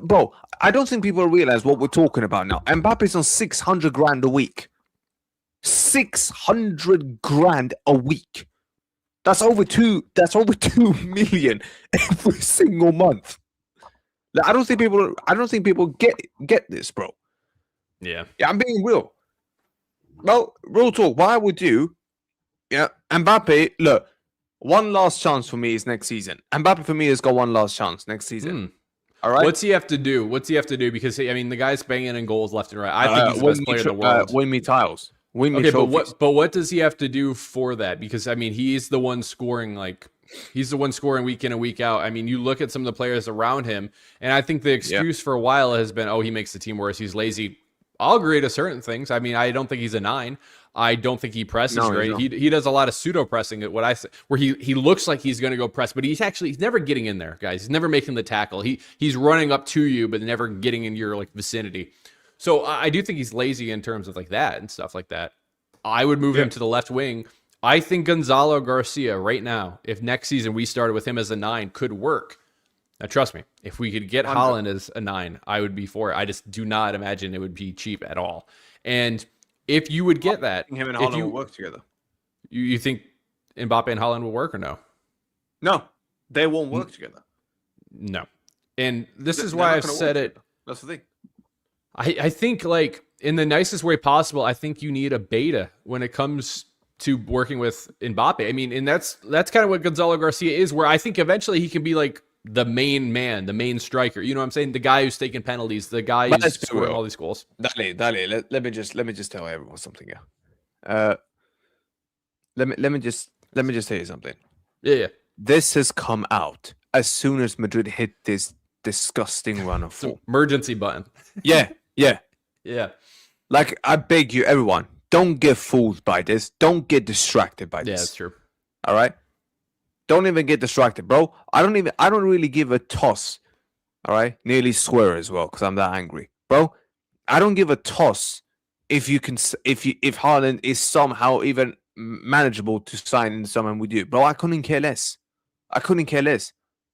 Speaker 2: bro, I don't think people realize what we're talking about now. Mbappe's on 600 grand a week. 600 grand a week. That's over 2 million every single month. Like, I don't think people get this, bro.
Speaker 1: Yeah,
Speaker 2: I'm being real. Well, real talk. What I would do, Mbappe, look, one last chance for me is next season. Mbappe for me has got one last chance next season. All right.
Speaker 1: What's he have to do? Because I mean, the guy's banging in goals left and right. I think he's the best player in the world.
Speaker 2: Win me titles. Win me
Speaker 1: trophies. But what does he have to do for that? Because I mean, he's the one scoring week in and week out. I mean, you look at some of the players around him, and I think the excuse for a while has been, oh, he makes the team worse. He's lazy. I'll agree to certain things. I mean, I don't think he's a 9. I don't think he presses great. He does a lot of pseudo pressing at what I say, where he looks like he's going to go press, but he's never getting in there, guys. He's never making the tackle. He's running up to you, but never getting in your vicinity. So I do think he's lazy in terms of that and stuff like that. I would move him to the left wing. I think Gonzalo Garcia right now, if next season we started with him as a 9, could work. Now, trust me, if we could get Haaland as a 9, I would be for it. I just do not imagine it would be cheap at all. And if you would get that,
Speaker 2: him and Haaland will work together.
Speaker 1: You think Mbappe and Haaland will work or no?
Speaker 2: No, they won't work together.
Speaker 1: No. And this is why I've said it.
Speaker 2: That's the thing.
Speaker 1: I think, in the nicest way possible, I think you need a beta when it comes to working with Mbappe. I mean, and that's kind of what Gonzalo Garcia is, where I think eventually he can be the main man, the main striker. You know what I'm saying? The guy who's taking penalties, the guy who's scoring all these goals.
Speaker 2: Dale, let me just tell everyone something here. Let me just tell you something.
Speaker 1: Yeah.
Speaker 2: This has come out as soon as Madrid hit this disgusting run of form.
Speaker 1: Emergency button.
Speaker 2: Yeah.
Speaker 1: Like,
Speaker 2: I beg you, everyone, don't get fooled by this. Don't get distracted by this.
Speaker 1: Yeah, that's true.
Speaker 2: All right? Don't even get distracted, bro. I don't really give a toss. All right? Nearly swear as well, because I'm that angry. Bro, I don't give a toss if Haaland is somehow even manageable to sign in someone we do. Bro, I couldn't care less.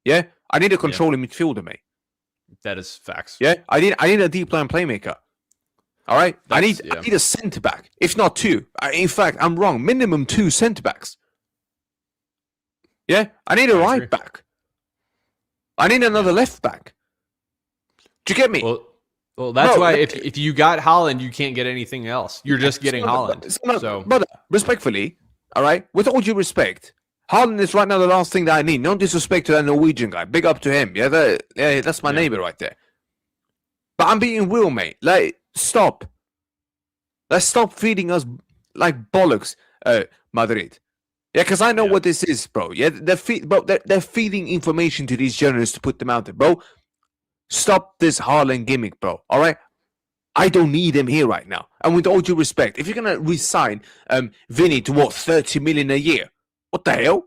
Speaker 2: Yeah? I need a controlling midfielder, mate.
Speaker 1: That is facts.
Speaker 2: Yeah? I need a deep line playmaker. All right? I need a centre back, if not 2. In fact, I'm wrong. Minimum 2 centre backs. Yeah, I need a right back. I need another left back. Do you get me?
Speaker 1: Well, that's why if you got Haaland, you can't get anything else. You're just getting Haaland.
Speaker 2: Brother, respectfully, all right, with all due respect, Haaland is right now the last thing that I need. No disrespect to that Norwegian guy. Big up to him. Yeah, that's my neighbor right there. But I'm being real, mate. Stop. Let's stop feeding us like bollocks, Madrid. Yeah, because I know what this is, bro. Yeah, they're feeding information to these journalists to put them out there, bro. Stop this Haaland gimmick, bro. All right? I don't need him here right now. And with all due respect, if you're going to re-sign Vinny to 30 million a year, what the hell?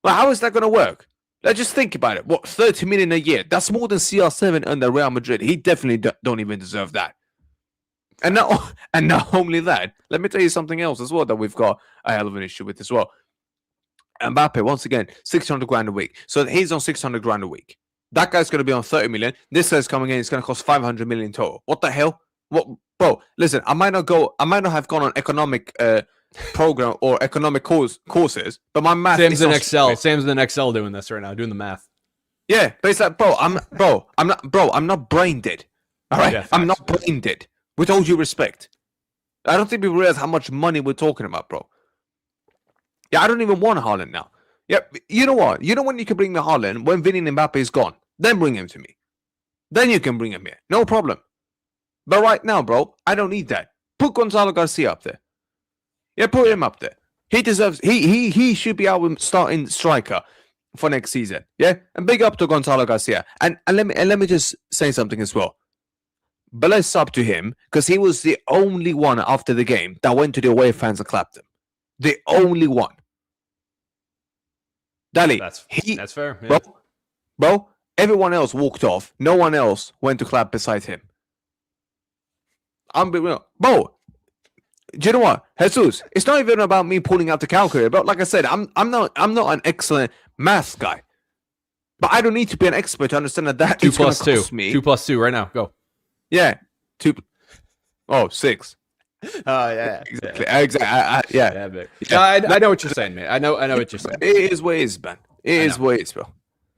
Speaker 2: Well, how is that going to work? Let's just think about it. 30 million a year? That's more than CR7 under Real Madrid. He definitely don't even deserve that. And not only that, let me tell you something else as well that we've got a hell of an issue with as well. Mbappe, once again, 600 grand a week. So he's on 600 grand a week. That guy's going to be on 30 million. This guy's coming in, it's going to cost 500 million total. What the hell? What, bro? Listen, I might not have gone on economic program or economic courses, but my math
Speaker 1: Sam's
Speaker 2: is
Speaker 1: in
Speaker 2: not
Speaker 1: Excel.
Speaker 2: stupid.
Speaker 1: Sam's in Excel doing this right now, doing the math.
Speaker 2: Yeah, but it's like, I'm not brain dead. All right,
Speaker 1: Yeah,
Speaker 2: I'm not
Speaker 1: facts.
Speaker 2: brain dead. With all due respect, I don't think people realize how much money we're talking about, bro. Yeah, I don't even want Haaland now. Yeah, you know what? You know when you can bring me Haaland when Vinny and Mbappe is gone, then bring him to me. Then you can bring him here, no problem. But right now, bro, I don't need that. Put Gonzalo Garcia up there. Yeah, put him up there. He deserves. He should be our starting striker for next season. Yeah, and big up to Gonzalo Garcia. And let me just say something as well. Bless up to him because he was the only one after the game that went to the away fans and clapped him. The only one. Dali,
Speaker 1: That's fair, yeah.
Speaker 2: bro. Everyone else walked off. No one else went to clap beside him. Unbelievable, bro. Do you know what, Jesus? It's not even about me pulling out the calculator, but like I said, I'm not an excellent math guy, but I don't need to be an expert to understand that
Speaker 1: 2
Speaker 2: it's going
Speaker 1: plus
Speaker 2: to
Speaker 1: 2.
Speaker 2: cost me
Speaker 1: 2 plus 2 right now. Go.
Speaker 2: Yeah, 2. Oh, 6.
Speaker 1: Oh yeah,
Speaker 2: Exactly. Yeah.
Speaker 1: Yeah, big. Yeah, I know what you're saying, man. I know what you're saying.
Speaker 2: It is what it is, man. It is what it is, bro.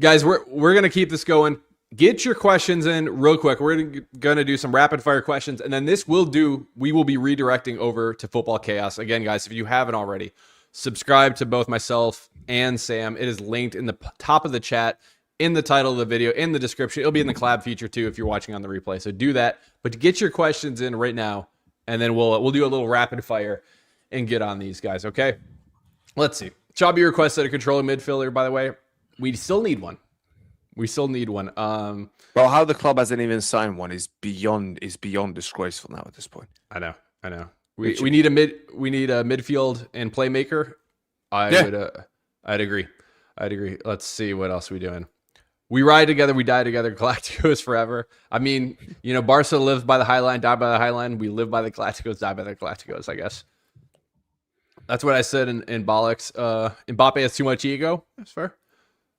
Speaker 1: Guys, we're gonna keep this going. Get your questions in real quick. We're gonna do some rapid fire questions, and then we will be redirecting over to Football Chaos again, guys. If you haven't already, subscribe to both myself and Sam. It is linked in the top of the chat, in the title of the video, in the description. It'll be in the collab feature too if you're watching on the replay. So do that. But get your questions in right now, and then we'll do a little rapid fire and get on these guys. Okay. Let's see. Chobby requested a controlling midfielder. By the way, we still need one.
Speaker 2: Bro, how the club hasn't even signed one is beyond disgraceful now at this point.
Speaker 1: I know. We need a midfield and playmaker. I'd agree. Let's see what else we doing. We ride together, we die together. Galacticos forever. I mean, Barca lives by the high line, die by the high line. We live by the Galacticos, die by the Galacticos, I guess. That's what I said in Bollocks. Mbappe has too much ego. That's fair.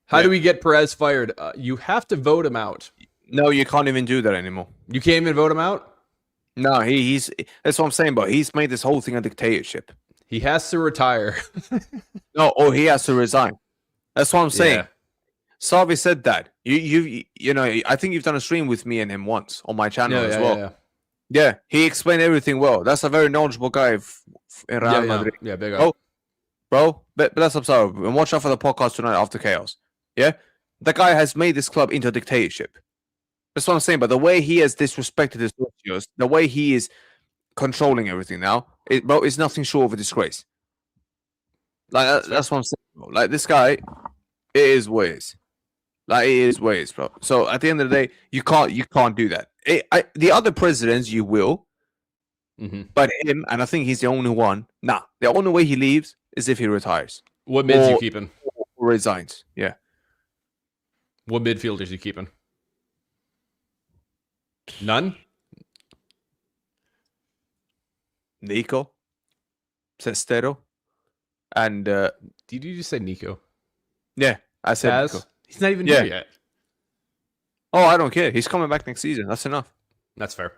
Speaker 1: How do we get Perez fired? You have to vote him out.
Speaker 2: No, you can't even do that anymore.
Speaker 1: You can't even vote him out?
Speaker 2: No, he's that's what I'm saying, but he's made this whole thing a dictatorship.
Speaker 1: He has to retire.
Speaker 2: No, or he has to resign. That's what I'm saying.
Speaker 1: Yeah.
Speaker 2: Sarvi said that. You know, I think you've done a stream with me and him once on my channel as well. Yeah, he explained everything well. That's a very knowledgeable guy in Real Madrid.
Speaker 1: Yeah, big up.
Speaker 2: Oh, bro, but that's absurd. And watch out for the podcast tonight after Chaos. Yeah, the guy has made this club into a dictatorship. That's what I'm saying. But the way he has disrespected his socios, the way he is controlling everything now, bro, is nothing short of a disgrace. Like that's what I'm saying, bro. Like this guy, it is what it is. Like it is what it is, bro. So at the end of the day, you can't do that. The other presidents, you will, but him, and I think he's the only one. Nah, the only way he leaves is if he retires.
Speaker 1: What mids you keeping?
Speaker 2: Or resigns. Yeah.
Speaker 1: What midfielders you keeping? None?
Speaker 2: Nico, Sestero, and
Speaker 1: did you just say Nico?
Speaker 2: Yeah, I said Nico.
Speaker 1: He's not even here yet.
Speaker 2: Oh, I don't care. He's coming back next season. That's enough.
Speaker 1: That's fair.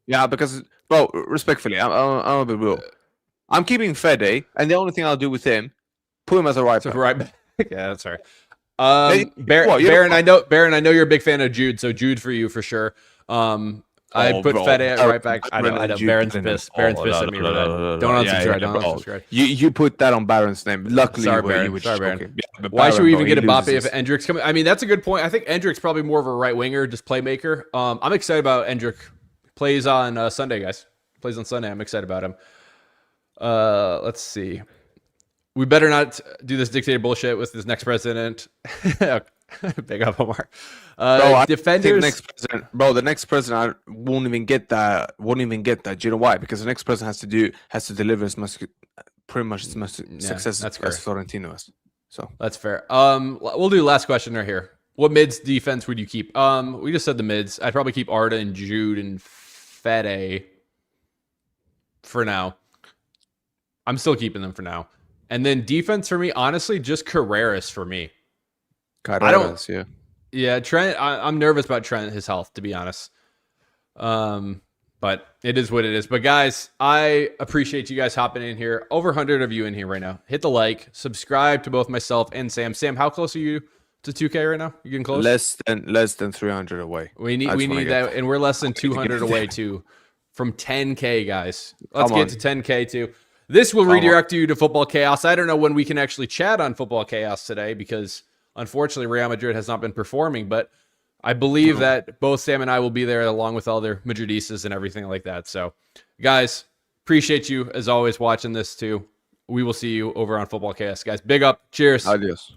Speaker 2: Yeah, because, bro, respectfully, I'm a bit real. I'm keeping Fede, and the only thing I'll do with him, put him as a right back.
Speaker 1: Right back. Yeah, that's fair. Baron, I know you're a big fan of Jude, so Jude for you for sure. I put Fede at right back. I know. Baron's pissed. Baron's pissed at me. Don't unsubscribe.
Speaker 2: You put that on Baron's name. Luckily,
Speaker 1: sorry, Baron. Why should we even get Mbappe if Endrick's coming? I mean, that's a good point. I think Endrick's probably more of a right winger, just playmaker. I'm excited about Endrick. Plays on Sunday, guys. Plays on Sunday. I'm excited about him. Let's see. We better not do this dictator bullshit with this next president. Big up, Omar. Defenders.
Speaker 2: The next president won't even get that. Do you know why? Because the next president has to deliver as much, pretty much as much success as Florentino has. So
Speaker 1: that's fair. We'll do the last question right here. What mids defense would you keep? We just said the mids. I'd probably keep Arda and Jude and Fede. for now. I'm still keeping them for now. And then defense for me, honestly, just Carreras for me.
Speaker 2: Carreras, yeah.
Speaker 1: Yeah, Trent, I'm nervous about Trent, his health, to be honest. But it is what it is. But guys, I appreciate you guys hopping in here. Over 100 of you in here right now. Hit the like, subscribe to both myself and Sam. Sam, how close are you to 2K right now? You getting close?
Speaker 2: Less than 300 away.
Speaker 1: We need that, and we're less than 200 away too from 10K, guys. Let's get to 10K too. This will redirect you to Football Chaos. I don't know when we can actually chat on Football Chaos today because unfortunately Real Madrid has not been performing, but I believe that both Sam and I will be there along with all their Madridistas and everything like that. So, guys, appreciate you as always watching this too. We will see you over on Football Chaos, guys. Big up. Cheers.
Speaker 2: Adios.